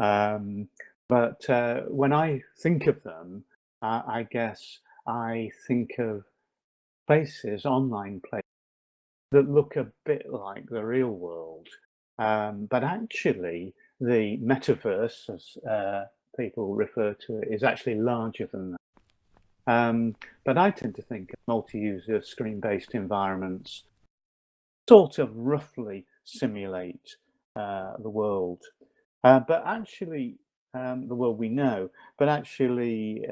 Um, but when I think of them, I guess I think of places, online places, that look a bit like the real world. But actually, the metaverse, as people refer to it, is actually larger than that. But I tend to think of multi-user screen-based environments sort of roughly simulate the world. But actually, the world we know, but actually,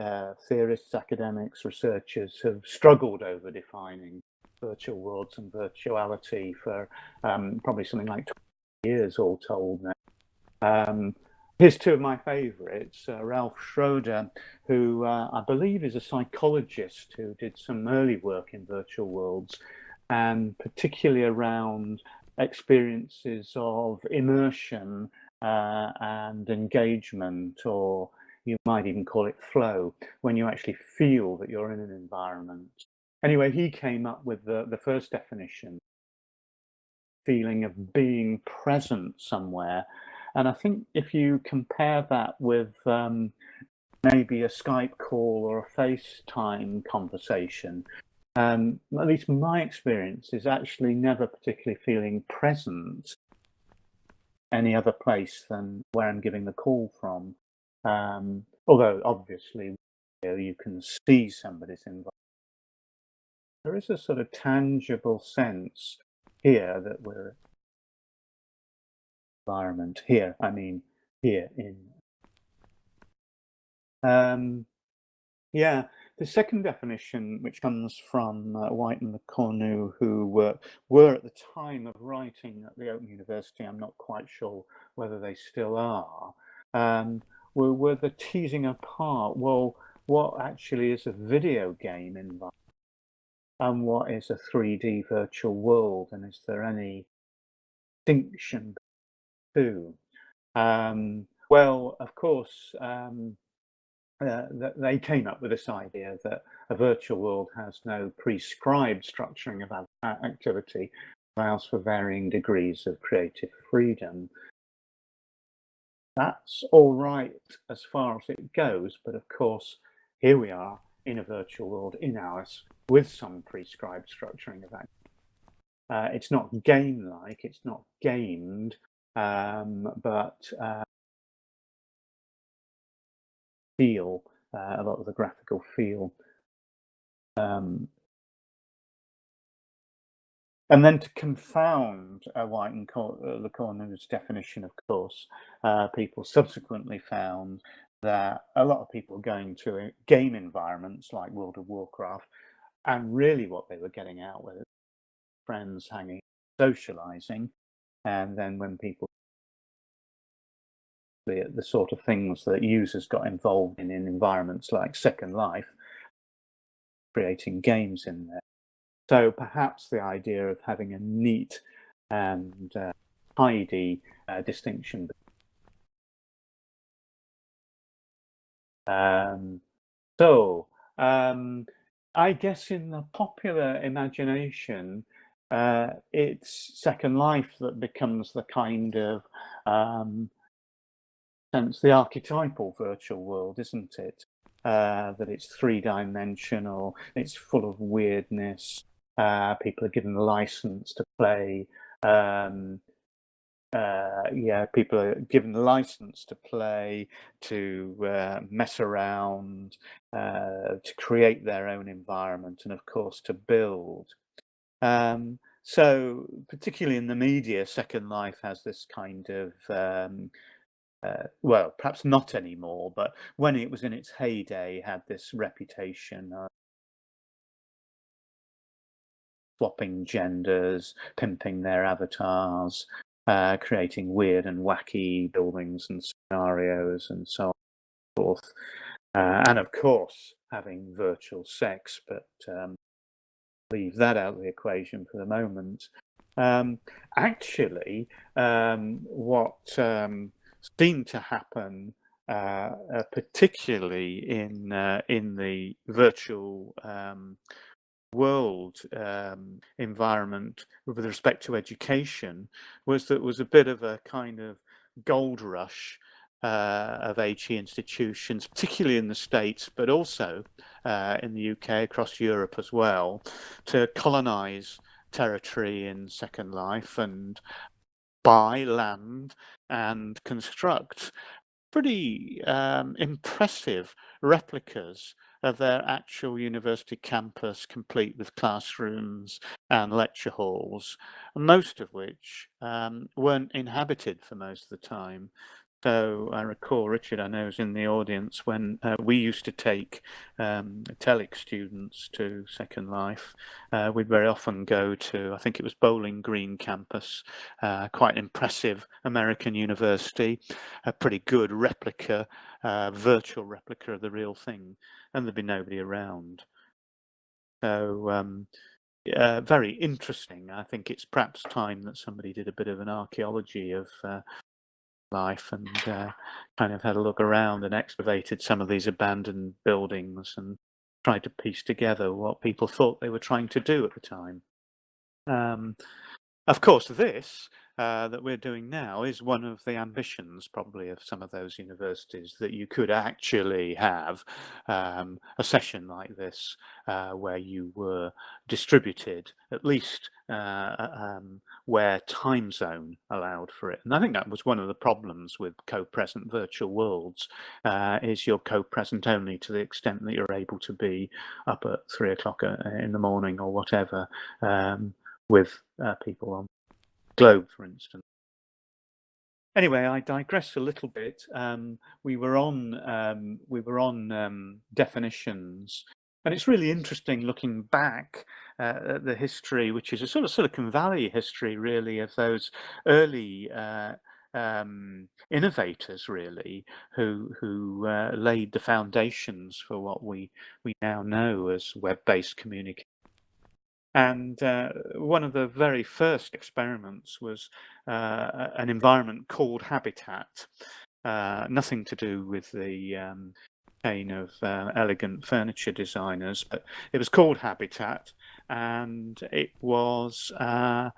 theorists, academics, researchers have struggled over defining virtual worlds and virtuality for probably something like 20 years all told now. Here's two of my favorites, Ralph Schroeder, who I believe is a psychologist who did some early work in virtual worlds, and particularly around experiences of immersion and engagement, or you might even call it flow, when you actually feel that you're in an environment. Anyway, he came up with the first definition, feeling of being present somewhere. And I think if you compare that with maybe a Skype call or a FaceTime conversation, at least my experience is actually never particularly feeling present any other place than where I'm giving the call from. Although obviously you can see somebody's environment. There is a sort of tangible sense here that we're environment here. I mean here in um, yeah. The second definition, which comes from White and LeCornu, who were at the time of writing at the Open University, I'm not quite sure whether they still are, were the teasing apart, well, what actually is a video game environment and what is a 3D virtual world, and is there any distinction too? Well, of course, they came up with this idea that a virtual world has no prescribed structuring of activity, allows for varying degrees of creative freedom. That's all right as far as it goes, but of course, here we are in a virtual world in ours with some prescribed structuring of activity. It's not game-like, it's not gamed, but feel, a lot of the graphical feel. And then to confound White and LeCornu's definition, of course, people subsequently found that a lot of people going to game environments like World of Warcraft, and really what they were getting out with it, friends hanging, socializing, and then when people the sort of things that users got involved in environments like Second Life, creating games in there. So perhaps the idea of having a neat and tidy distinction. So I guess in the popular imagination, it's Second Life that becomes the kind of sense, the archetypal virtual world, isn't it? That it's three-dimensional, it's full of weirdness. People are given the license to play. Yeah, people are given the license to play, to mess around, to create their own environment, and of course to build. So, particularly in the media, Second Life has this kind of well, perhaps not anymore, but when it was in its heyday, had this reputation of swapping genders, pimping their avatars, creating weird and wacky buildings and scenarios and so on and forth. And of course, having virtual sex, but leave that out of the equation for the moment. Actually, what seemed to happen, particularly in the virtual world environment with respect to education, was that was a bit of a kind of gold rush of HE institutions, particularly in the States, but also in the UK, across Europe as well, to colonise territory in Second Life and buy land and construct pretty impressive replicas of their actual university campus, complete with classrooms and lecture halls, most of which weren't inhabited for most of the time. So I recall Richard, I know, was in the audience when we used to take TELIC students to Second Life. We'd very often go to, I think it was Bowling Green campus, quite impressive American university, a pretty good replica, virtual replica of the real thing, and there'd be nobody around. So very interesting. I think it's perhaps time that somebody did a bit of an archaeology of life and kind of had a look around and excavated some of these abandoned buildings and tried to piece together what people thought they were trying to do at the time. Of course, this that we're doing now is one of the ambitions, probably, of some of those universities, that you could actually have a session like this where you were distributed, at least where time zone allowed for it. And I think that was one of the problems with co-present virtual worlds, is you're co-present only to the extent that you're able to be up at 3 o'clock in the morning or whatever, with people on globe, for instance. Anyway, I digress a little bit. We were on definitions, and it's really interesting looking back at the history, which is a sort of Silicon Valley history, really, of those early innovators, really, who laid the foundations for what we now know as web-based communication. And one of the very first experiments was an environment called Habitat. Nothing to do with the chain of elegant furniture designers, but it was called Habitat, and it was a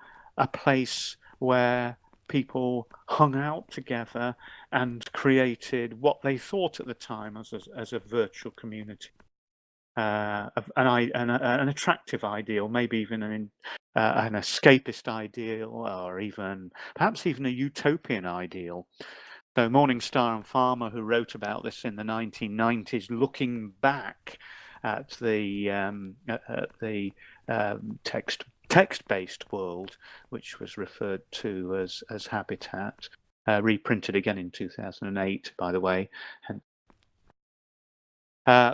place where people hung out together and created what they thought at the time as a virtual community. An attractive ideal, maybe even an escapist ideal, or even perhaps even a utopian ideal. So Morningstar and Farmer, who wrote about this in the 1990s, looking back at the text-based world, which was referred to as Habitat, reprinted again in 2008, by the way,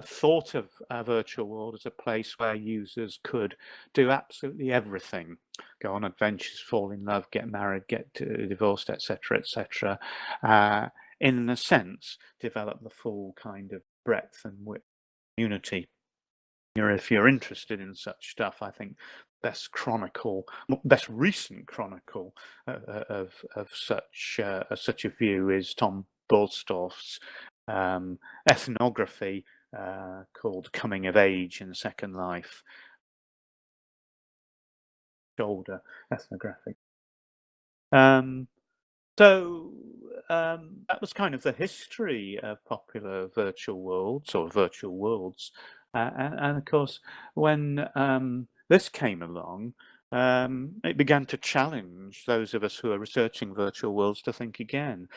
thought of a virtual world as a place where users could do absolutely everything: go on adventures, fall in love, get married, get divorced, etc., etc. In a sense, develop the full kind of breadth and width of community. If you're interested in such stuff, I think best recent chronicle of such a view is Tom Borstorff's ethnography called Coming of Age in Second Life. Schroeder ethnographic. So that was kind of the history of popular virtual worlds or virtual worlds. And of course, when this came along, it began to challenge those of us who are researching virtual worlds to think again.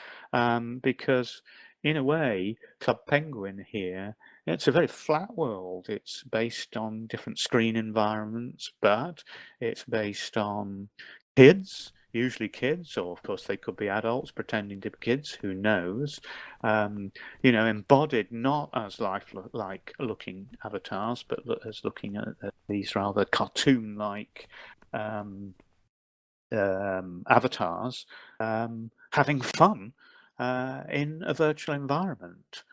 Because in a way, Club Penguin here, it's a very flat world. It's based on different screen environments, but it's based on kids, usually kids, or of course they could be adults pretending to be kids, who knows, embodied not as lifelike looking avatars, but as looking at these rather cartoon-like avatars, having fun in a virtual environment.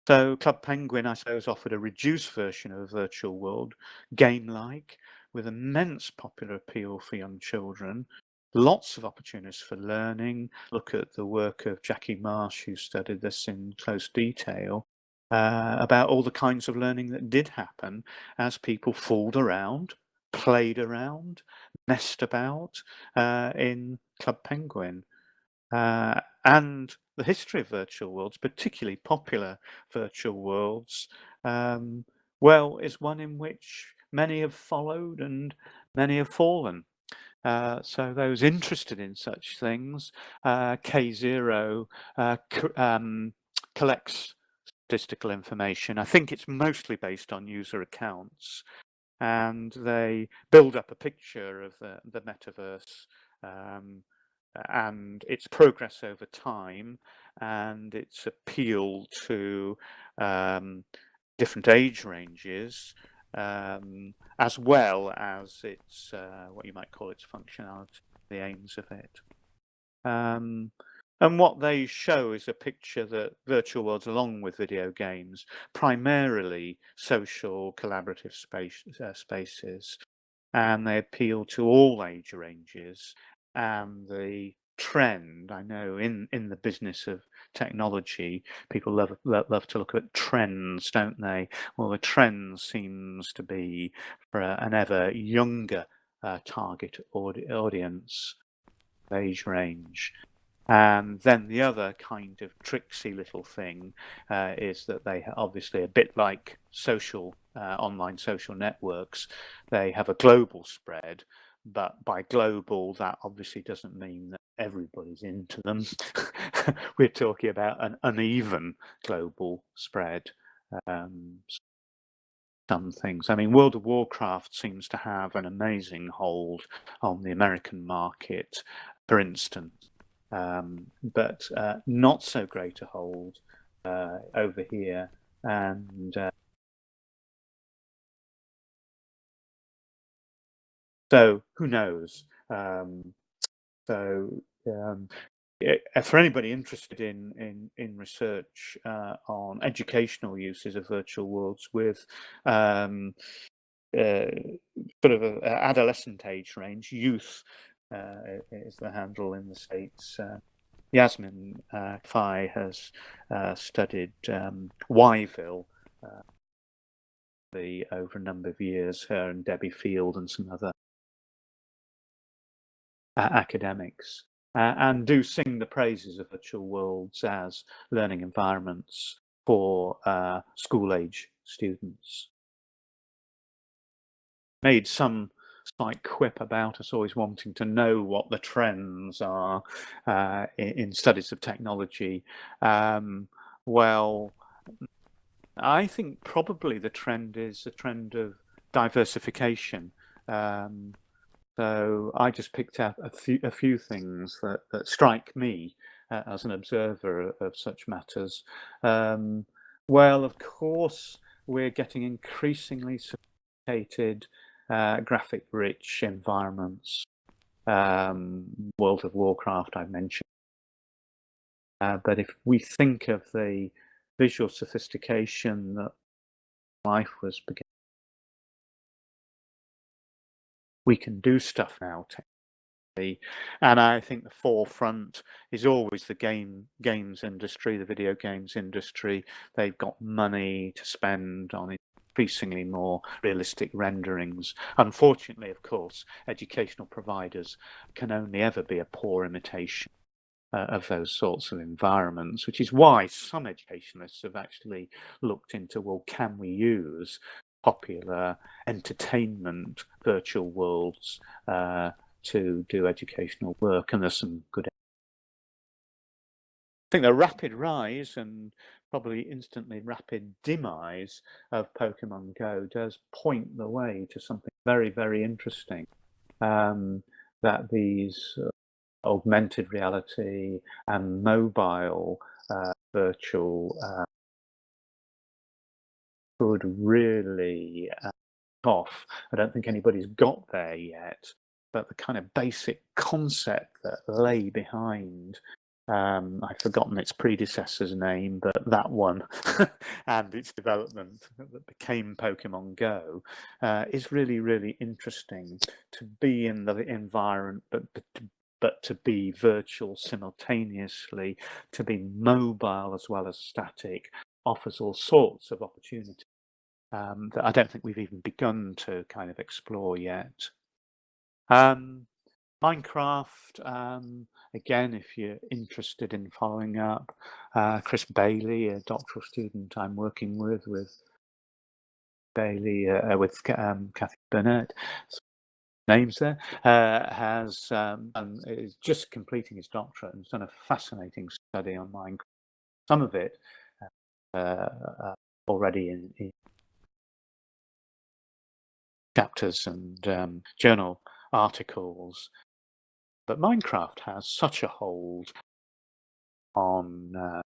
So Club Penguin, I suppose, offered a reduced version of a virtual world, game-like, with immense popular appeal for young children, lots of opportunities for learning. Look at the work of Jackie Marsh, who studied this in close detail, about all the kinds of learning that did happen as people fooled around, played around, messed about in Club Penguin. and the history of virtual worlds, particularly popular virtual worlds, well, is one in which many have followed and many have fallen. So those interested in such things, K0 collects statistical information. I think it's mostly based on user accounts, and they build up a picture of the metaverse um, and its progress over time and its appeal to different age ranges, as well as its what you might call its functionality, the aims of it. And what they show is a picture that virtual worlds, along with video games, primarily social collaborative spaces, and they appeal to all age ranges. And the trend, I know, in the business of technology, people love to look at trends, don't they? Well, the trend seems to be for an ever younger target audience age range. And then the other kind of tricksy little thing is that they obviously, a bit like social online social networks, they have a global spread. But by global, that obviously doesn't mean that everybody's into them. We're talking about an uneven global spread. Um, some things. I mean, World of Warcraft seems to have an amazing hold on the American market, for instance, but not so great a hold over here. And so who knows? So for anybody interested in research on educational uses of virtual worlds with sort of a adolescent age range, youth is the handle in the States. Yasmin Fai has studied Yville over a number of years, her and Debbie Field and some other academics, and do sing the praises of virtual worlds as learning environments for school-age students. Made some slight quip about us always wanting to know what the trends are in studies of technology. Well, I think probably the trend is a trend of diversification. So I just picked out a few things that strike me as an observer of such matters. Well, of course, we're getting increasingly sophisticated, graphic-rich environments. World of Warcraft, I mentioned. But if we think of the visual sophistication that life was beginning, we can do stuff now technically, and I think the forefront is always the games industry, the video games industry. They've got money to spend on increasingly more realistic renderings. Unfortunately, of course, educational providers can only ever be a poor imitation of those sorts of environments, which is why some educationalists have actually looked into, well, can we use popular entertainment virtual worlds to do educational work? And there's some good. I think the rapid rise and probably instantly rapid demise of Pokemon Go does point the way to something very, very interesting. That these augmented reality and mobile virtual could really off. I don't think anybody's got there yet, but the kind of basic concept that lay behind, I've forgotten its predecessor's name, but that one and its development that became Pokemon Go is really, really interesting. To be in the environment, but to be virtual simultaneously, to be mobile as well as static, offers all sorts of opportunities that I don't think we've even begun to kind of explore yet. Minecraft again, if you're interested in following up, Chris Bailey, a doctoral student I'm working with Bailey, Kathy Burnett, names there, is just completing his doctorate and has done a fascinating study on mind. Some of it already in chapters and journal articles. But Minecraft has such a hold on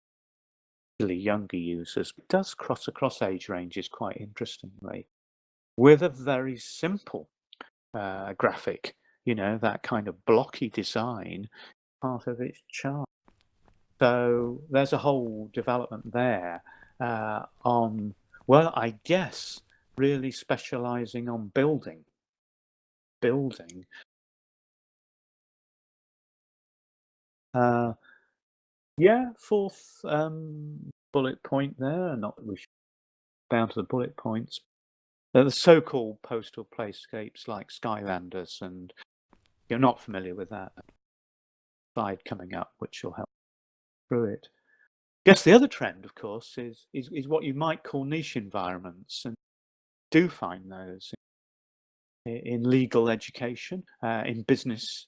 really younger users. It does cross across age ranges quite interestingly, with a very simple graphic. That kind of blocky design, part of its charm. So there's a whole development there on, well, I guess, really specializing on building. Yeah, fourth bullet point there. Not that we should bound to the bullet points. The so-called postal playscapes like Skylanders, and you're not familiar with that slide coming up, which will help through it. I guess the other trend, of course, is what you might call niche environments, and do find those in legal education, in business,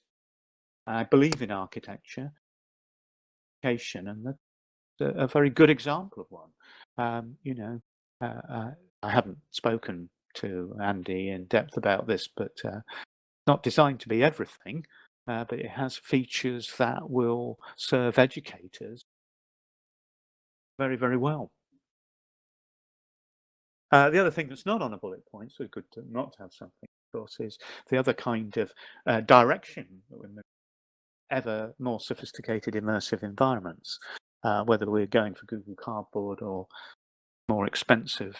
I believe in architecture, and that's a very good example of one. I haven't spoken to Andy in depth about this, but not designed to be everything, but it has features that will serve educators very, very well. The other thing that's not on a bullet point, so good to not have something, of course, is the other kind of direction that we're moving, ever more sophisticated immersive environments, whether we're going for Google Cardboard or more expensive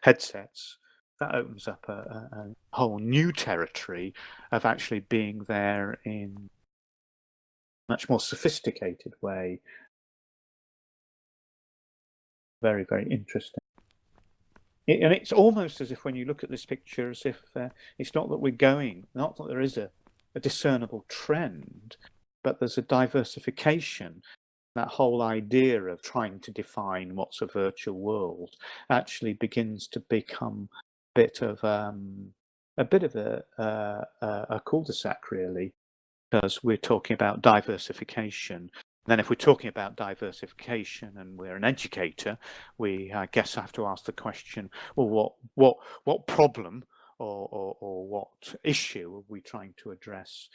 headsets. That opens up a whole new territory of actually being there in a much more sophisticated way. Very, very interesting. And it's almost as if when you look at this picture, as if it's not that we're going, not that there is a discernible trend, but there's a diversification. That whole idea of trying to define what's a virtual world actually begins to become a bit of a cul-de-sac, really, because we're talking about diversification. Then if we're talking about diversification and we're an educator, we, I guess, have to ask the question, well, what problem or what issue are we trying to address?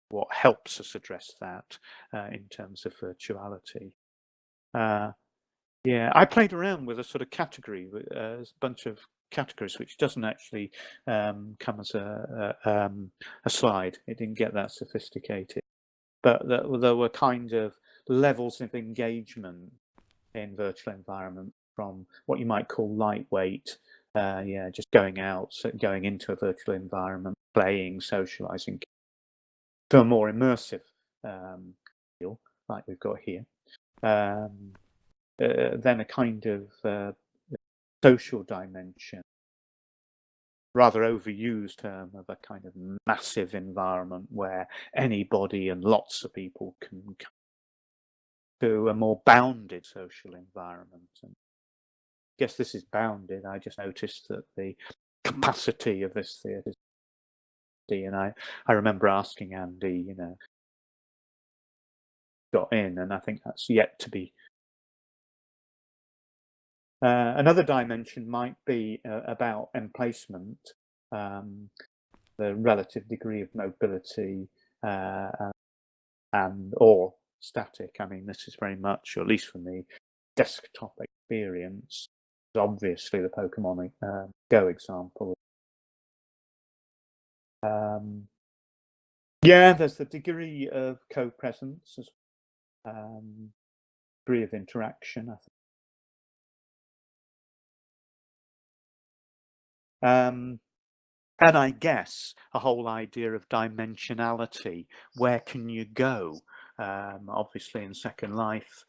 What helps us address that in terms of virtuality? Yeah, I played around with a sort of category, a bunch of categories, which doesn't actually come as a slide. It didn't get that sophisticated, but there were kind of levels of engagement in virtual environment, from what you might call lightweight, just going out, going into a virtual environment, playing, socializing, to a more immersive feel like we've got here. Then a kind of social dimension, rather overused term of a kind of massive environment where anybody and lots of people can come to a more bounded social environment. And I guess this is bounded. I just noticed that the capacity of this theatre, and I remember asking Andy, got in, and I think that's yet to be. Another dimension might be about emplacement, the relative degree of mobility, and or static. I mean, this is very much, or at least for me, desktop experience. Obviously, the Pokemon Go example. Yeah, there's the degree of co-presence, degree of interaction, I think. And I guess a whole idea of dimensionality. Where can you go? Obviously, in Second Life,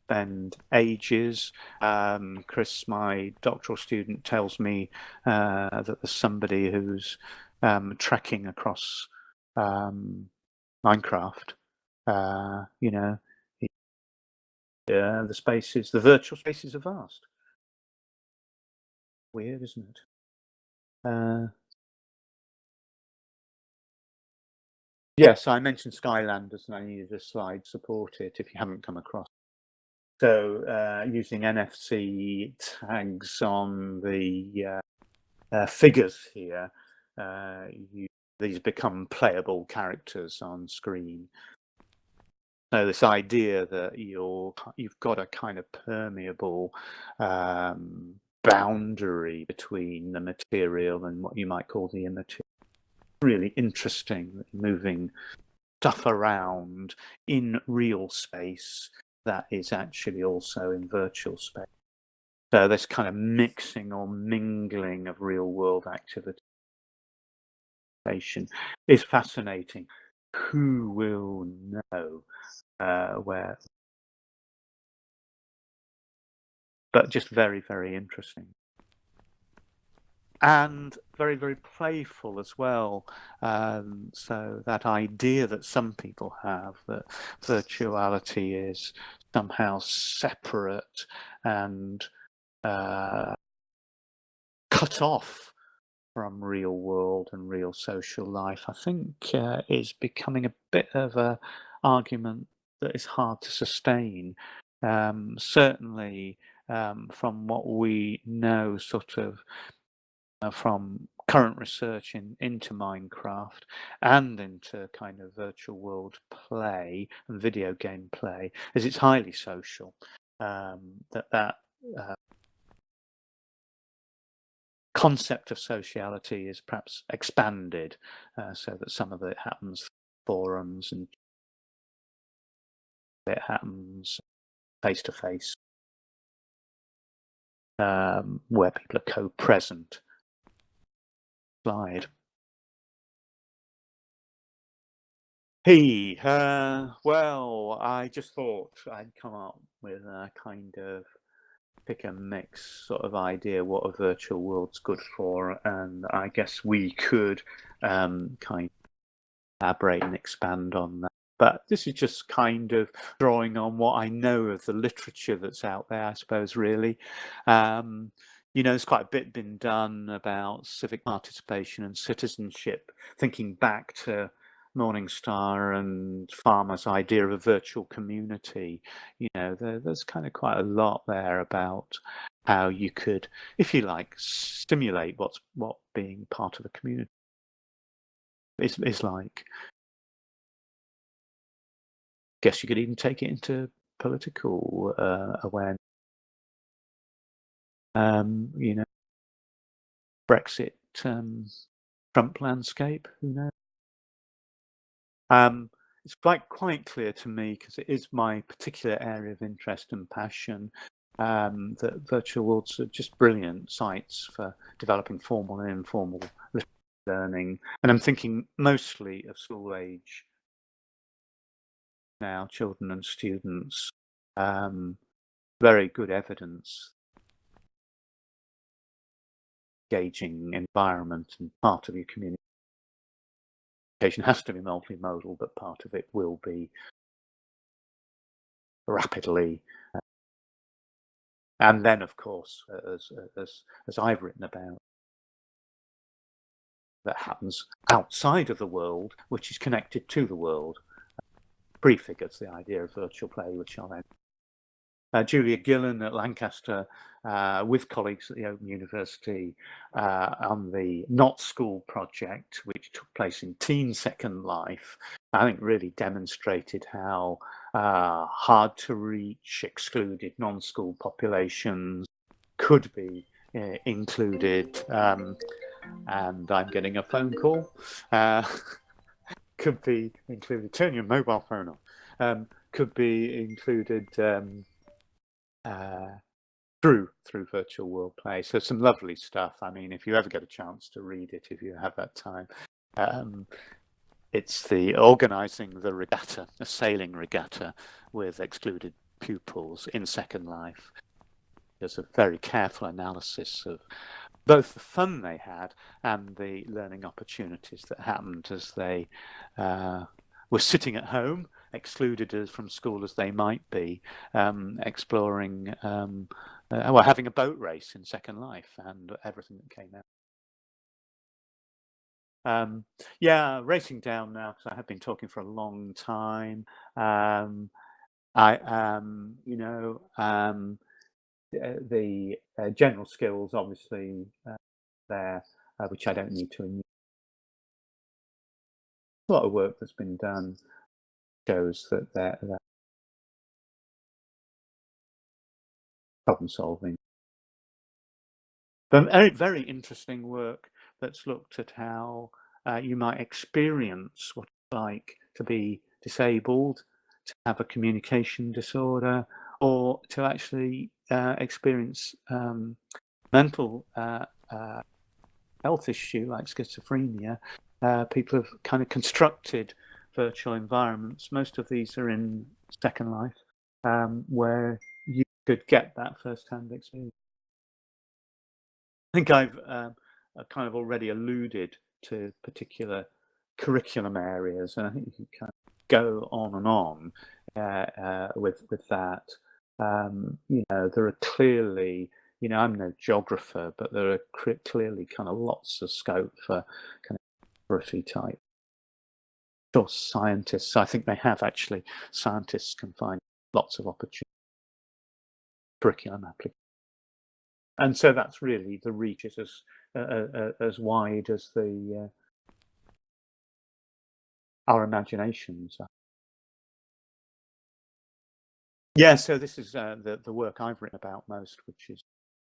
spend ages. Chris, my doctoral student, tells me that there's somebody who's trekking across Minecraft. The virtual spaces are vast. Weird, isn't it? Yes, I mentioned Skylanders, and I needed a slide to support it if you haven't come across. So, using NFC tags on the figures here, these become playable characters on screen. So this idea that you've got a kind of permeable boundary between the material and what you might call the immaterial. Really interesting, moving stuff around in real space that is actually also in virtual space. So this kind of mixing or mingling of real world activity is fascinating. Who will know where? But just very, very interesting. And very, very playful as well. So that idea that some people have that virtuality is somehow separate and cut off from real world and real social life, I think is becoming a bit of a argument that is hard to sustain. Certainly, from what we know, sort of from current research into Minecraft and into kind of virtual world play and video game play, is it's highly social. That concept of sociality is perhaps expanded so that some of it happens through forums and it happens face to face, where people are co-present. Slide. Well, I just thought I'd come up with a kind of pick and mix sort of idea what a virtual world's good for, and I guess we could kind of elaborate and expand on that. But this is just kind of drawing on what I know of the literature that's out there, I suppose, really. There's quite a bit been done about civic participation and citizenship, thinking back to Morningstar and Farmer's idea of a virtual community. There's kind of quite a lot there about how you could, if you like, stimulate what being part of the community is like. Guess you could even take it into political awareness. Brexit, Trump landscape. Who knows? It's quite clear to me, because it is my particular area of interest and passion, that virtual worlds are just brilliant sites for developing formal and informal learning. And I'm thinking mostly of school age now, children and students. Very good evidence. Engaging environment and part of your community. Education has to be multimodal, but part of it will be rapidly. And then, of course, as I've written about, that happens outside of the world, which is connected to the world, prefigures the idea of virtual play, which I'll end. Julia Gillen at Lancaster, with colleagues at the Open University, on the Not School project, which took place in Teen Second Life, I think really demonstrated how hard to reach, excluded non-school populations could be included. And I'm getting a phone call. Could be included. Turn your mobile phone on. Could be included through virtual world play. So some lovely stuff. I mean, if you ever get a chance to read it, if you have that time, it's the organising the regatta, a sailing regatta with excluded pupils in Second Life. There's a very careful analysis of both the fun they had and the learning opportunities that happened as they were sitting at home, excluded as from school as they might be, exploring, well, having a boat race in Second Life and everything that came out. Yeah, racing down now because I have been talking for a long time. I the general skills obviously there, which I don't need to. A lot of work that's been done shows that they're problem solving. But very, very interesting work that's looked at how you might experience what it's like to be disabled, to have a communication disorder, or to actually experience mental health issue like schizophrenia. People have kind of constructed virtual environments. Most of these are in Second Life, where you could get that first-hand experience. I think I've kind of already alluded to particular curriculum areas, and I think you can kind of go on and on with that. There are clearly, I'm no geographer, but there are clearly kind of lots of scope for kind of geography type. Or scientists, I think they have actually. Scientists can find lots of opportunity curriculum application. And so that's really the reach is as wide as our imaginations are. Yeah, so this is the work I've written about most, which is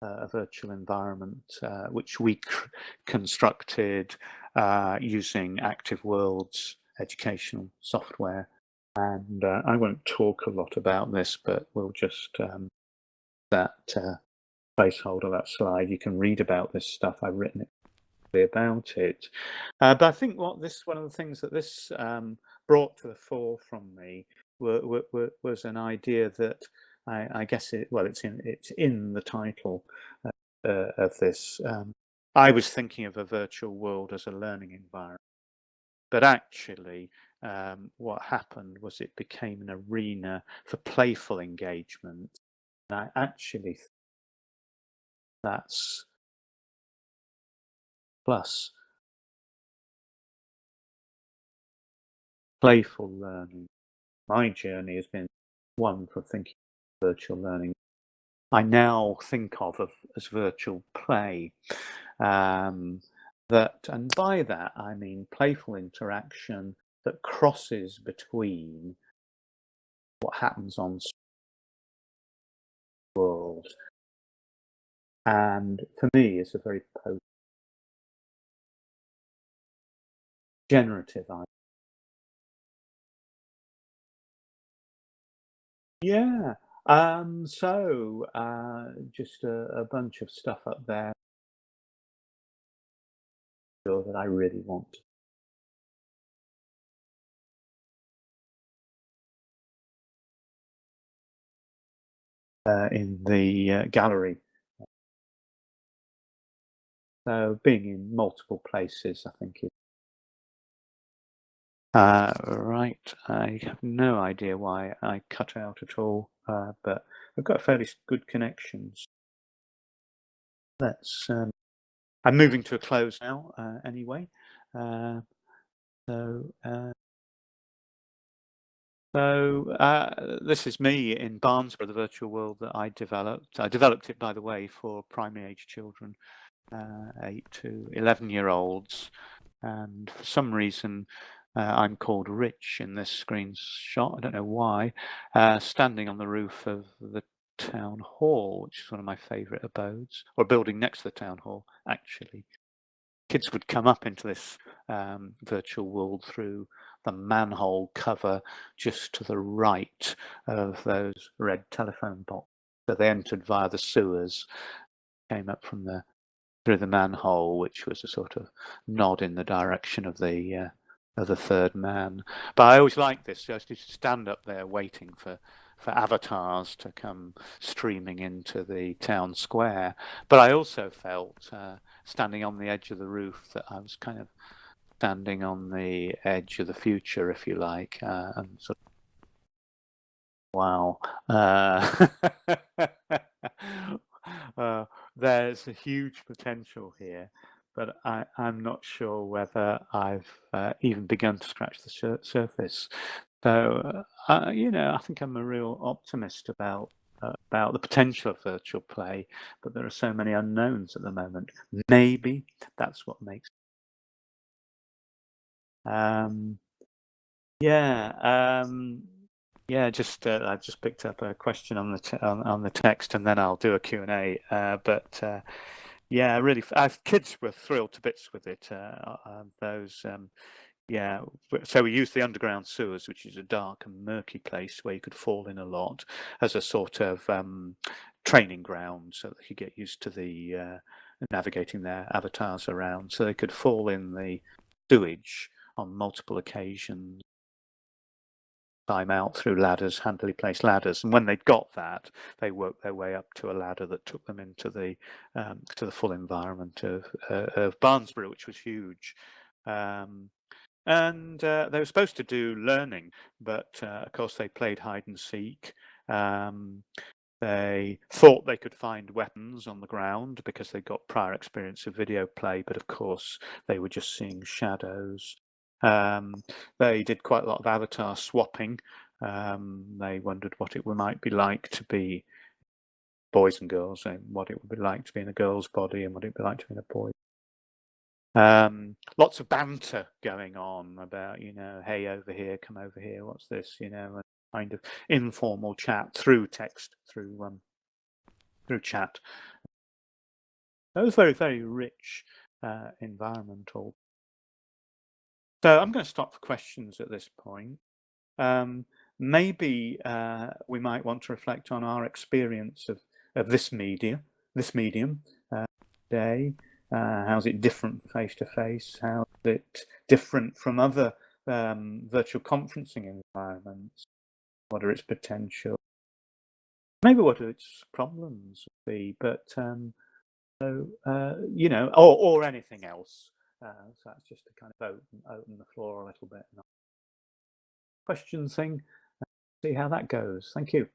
a virtual environment which we constructed using Active Worlds educational software. And I won't talk a lot about this, but we'll just that placeholder, that slide. You can read about this stuff. I've written it about it. But I think one of the things that this brought to the fore from me was an idea that I guess it's in the title of this. I was thinking of a virtual world as a learning environment, but actually, what happened was it became an arena for playful engagement. And I actually think that's plus playful learning. My journey has been one for thinking virtual learning. I now think of as virtual play. And by that I mean playful interaction that crosses between what happens on world, and for me it's a very generative idea. Yeah. So just a bunch of stuff up there that I really want. In the gallery. So being in multiple places, I think is right. I have no idea why I cut out at all, but I've got fairly good connections. Let's. I'm moving to a close now, anyway. Uh, so, this is me in Barnesborough, the virtual world that I developed. I developed it, by the way, for primary age children, 8 to 11-year-olds. And for some reason, I'm called Rich in this screenshot. I don't know why. Standing on the roof of the town hall, which is one of my favourite abodes, or building next to the town hall, actually. Kids would come up into this virtual world through the manhole cover just to the right of those red telephone boxes. So they entered via the sewers, came up through the manhole, which was a sort of nod in the direction of the third man. But I always liked this. So I used to stand up there waiting for avatars to come streaming into the town square. But I also felt, standing on the edge of the roof, that I was kind of standing on the edge of the future, if you like, and sort of, wow. There's a huge potential here, but I'm not sure whether I've even begun to scratch the surface. So, I think I'm a real optimist about the potential of virtual play, but there are so many unknowns at the moment. Maybe that's what makes. Yeah, just I just picked up a question on the text, and then I'll do a Q&A. But yeah, really, kids were thrilled to bits with it. Yeah, so we used the underground sewers, which is a dark and murky place where you could fall in a lot, as a sort of training ground, so they could get used to the navigating their avatars around. So they could fall in the sewage on multiple occasions, climb out through ladders, handily placed ladders, and when they'd got that, they worked their way up to a ladder that took them into the full environment of Barnsbury, which was huge. And they were supposed to do learning, but of course they played hide and seek. They thought they could find weapons on the ground because they got prior experience of video play, but of course they were just seeing shadows. They did quite a lot of avatar swapping. They wondered what it might be like to be boys and girls, and what it would be like to be in a girl's body and what it would be like to be in a boy. Lots of banter going on about, hey, over here, come over here, what's this, and kind of informal chat through text, through chat. It was very, very rich environment. So I'm going to stop for questions at this point. Maybe we might want to reflect on our experience of this medium today. How's it different face-to-face? How's it different from other virtual conferencing environments? What are its potential? Maybe what are its problems be? But or anything else. So that's just to kind of open the floor a little bit. Question thing. See how that goes. Thank you.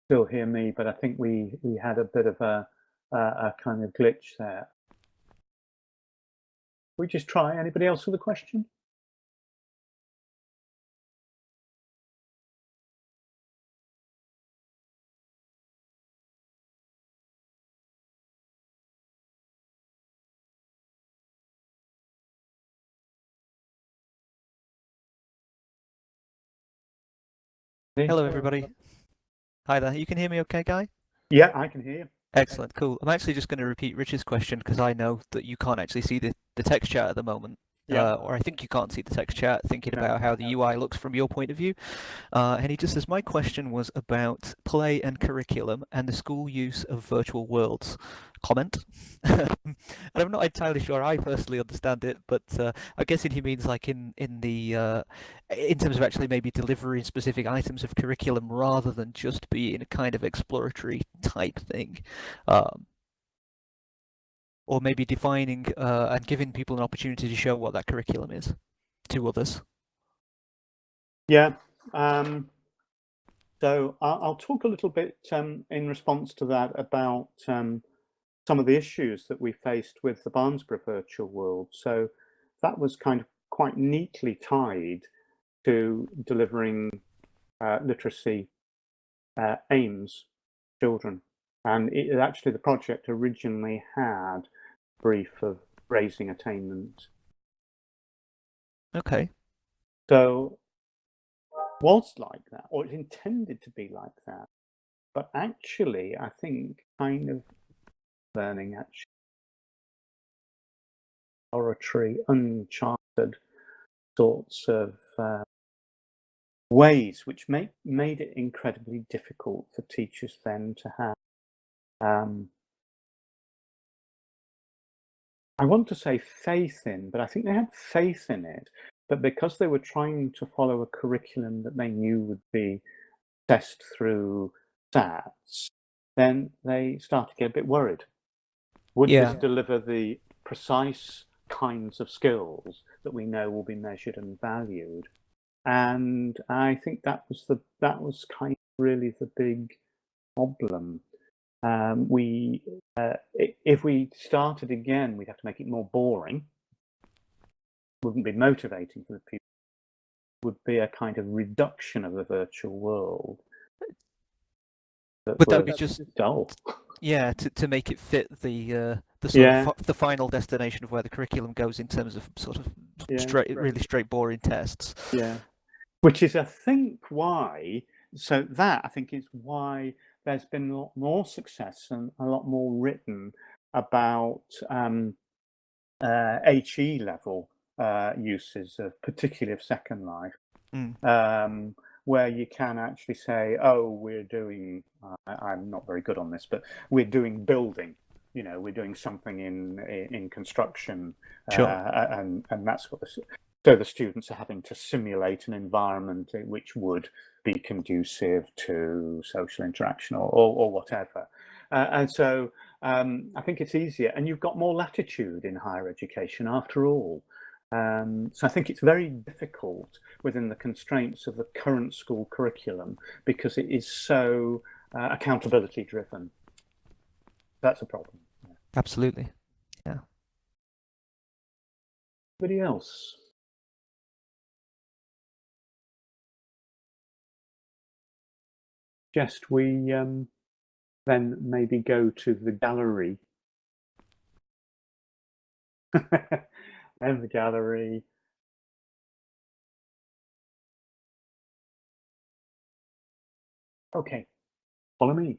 Still hear me, but I think we had a bit of a kind of glitch there. We just try. Anybody else with a question? Hello, everybody. Hi there. You can hear me okay, Guy? Yeah, I can hear you. Excellent, cool. I'm actually just going to repeat Rich's question because I know that you can't actually see the text chat at the moment. Yeah. Or I think you can't see the text chat, thinking No. about how the UI looks from your point of view. And he just says, my question was about play and curriculum and the school use of virtual worlds. Comment. And I'm not entirely sure I personally understand it, but I'm guessing he means like in terms of actually maybe delivering specific items of curriculum rather than just being a kind of exploratory type thing, or maybe defining and giving people an opportunity to show what that curriculum is to others. Yeah. So I'll talk a little bit in response to that about some of the issues that we faced with the Barnesborough virtual world. So that was kind of quite neatly tied to delivering literacy aims to children. And actually, the project originally had a brief of raising attainment. Okay. So it was like that, or it intended to be like that. But actually, I think kind of learning actually oratory, uncharted sorts of ways, which made it incredibly difficult for teachers then to have. I want to say faith in, but I think they had faith in it. But because they were trying to follow a curriculum that they knew would be assessed through SATs, then they started to get a bit worried. Would this deliver the precise kinds of skills that we know will be measured and valued? And I think that was kind of really the big problem. If we started again, we'd have to make it more boring. Wouldn't be motivating for the people. Would be a kind of reduction of the virtual world. Would that be just dull? Yeah, to make it fit the sort of the final destination of where the curriculum goes in terms of sort of really straight boring tests. Yeah, which is I think why. So that I think is why there's been a lot more success and a lot more written about HE level uses of particularly of Second Life, where you can actually say, "Oh, we're doing." I'm not very good on this, but we're doing building. You know, we're doing something in construction, and that's what so the students are having to simulate an environment which would be conducive to social interaction or whatever. And so I think it's easier, and you've got more latitude in higher education after all. So I think it's very difficult within the constraints of the current school curriculum because it is so accountability driven. That's a problem. Yeah. Absolutely. Yeah. Anybody else? Suggest we then maybe go to the gallery. And the gallery. Okay, follow me.